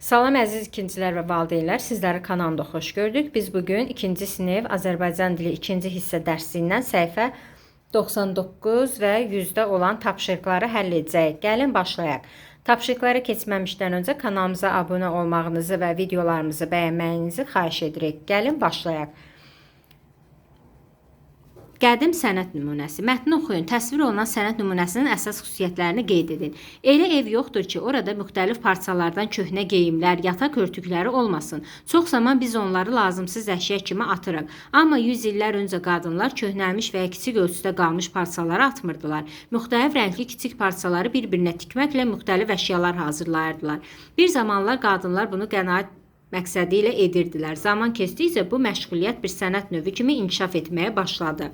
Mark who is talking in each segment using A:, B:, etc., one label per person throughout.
A: Salam əziz ikincilər və valideynlər, sizləri kanalımda xoş gördük. Biz bugün 2-ci sinif Azərbaycan dili 2-ci hissə dərsindən səhifə 99 və 100-də olan tapşırıqları həll edəcəyik. Gəlin başlayaq. Tapşırıqlara keçməmişdən öncə kanalımıza abunə olmağınızı və videolarımızı bəyənməyinizi xahiş edirik. Gəlin başlayaq. Qədim sənət nümunəsi. Mətni oxuyun. Təsvir olunan sənət nümunəsinin əsas xüsusiyyətlərini qeyd edin. Elə ev yoxdur ki, orada müxtəlif parçalardan köhnə geyimlər, yataq örtükləri olmasın. Çox zaman biz onları lazımsız əşya kimi atırıq. Amma 100 illər öncə qadınlar köhnəlmiş və ya kiçik ölçüdə qalmış parçaları atmırdılar. Müxtəlif rəngli kiçik parçaları bir-birinə tikməklə müxtəlif əşyalar hazırlayırdılar. Bir zamanlar qadınlar bunu qənaət məqsədi ilə edirdilər. Zaman keçdikcə bu məşğuliyyət bir sənət növü kimi inkişaf etməyə başladı.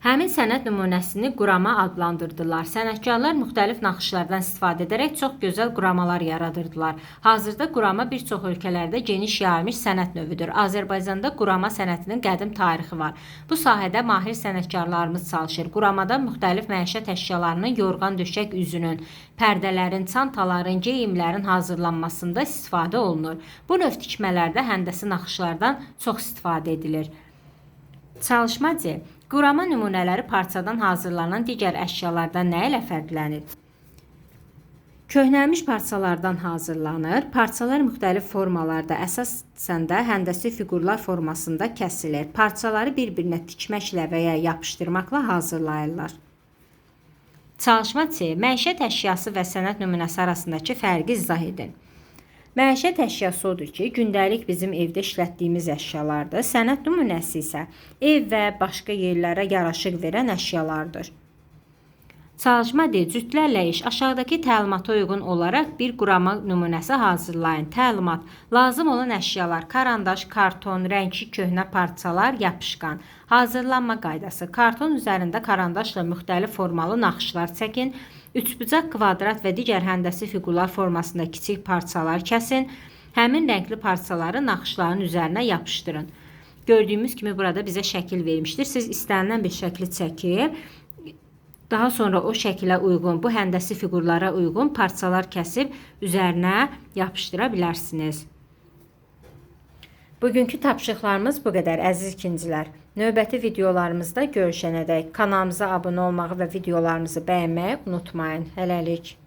A: Həmin sənət nümunəsini qurama adlandırdılar. Sənətkarlar müxtəlif naxışlardan istifadə edərək çox gözəl quramalar yaradırdılar. Hazırda qurama bir çox ölkələrdə geniş yayılmış sənət növüdür. Azərbaycanda qurama sənətinin qədim tarixi var. Bu sahədə mahir sənətkarlarımız çalışır. Quramada müxtəlif məişət əşyalarının, yorğan döşək üzünün, pərdələrin, çantaların, geyimlərin hazırlanmasında istifadə olunur. Bu növ tikmələrdə həndəsi naxışlardan çox istifadə edilir. Çalışma C. Qurama nümunələri parçadan hazırlanan digər əşyalardan nə ilə fərqlənir? Köhnəlmiş parçalardan hazırlanır. Parçalar müxtəlif formalarda, əsasən də həndəsi fiqurlar formasında kəsilir. Parçaları bir-birinə tikməklə və ya yapışdırmaqla hazırlayırlar. Çalışma C. Məişət əşyası və sənət nümunəsi arasındakı fərqi izah edin. Məişət əşyası odur ki, gündəlik bizim evdə işlətdiyimiz əşyalardır. Sənət nümunəsi isə ev və başqa yerlərə yaraşıq verən əşyalardır. Çalışma D. Cütlərlə iş. Aşağıdakı təlimata uyğun olaraq bir qurama nümunəsi hazırlayın. Təlimat. Lazım olan əşyalar: karandaş, karton, rəngli köhnə parçalar, yapışqan. Hazırlanma qaydası. Karton üzərində karandaşla müxtəlif formalı naxışlar çəkin. Üçbucaq, kvadrat və digər həndəsi fiqurlar formasında kiçik parçalar kəsin. Həmin rəngli parçaları naxışların üzərinə yapışdırın. Gördüyümüz kimi burada bizə şəkil vermişdir. Siz istənilən bir şəkli çəkib, daha sonra o şəkilə uyğun, bu həndəsi fiqurlara uyğun parçalar kəsib üzərinə yapışdıra bilərsiniz. Bugünkü tapşırıqlarımız bu qədər əziz ikincilər. Növbəti videolarımızda görüşənədək kanalımıza abunə olmağı və videolarımızı bəyənməyi unutmayın. Hələlik.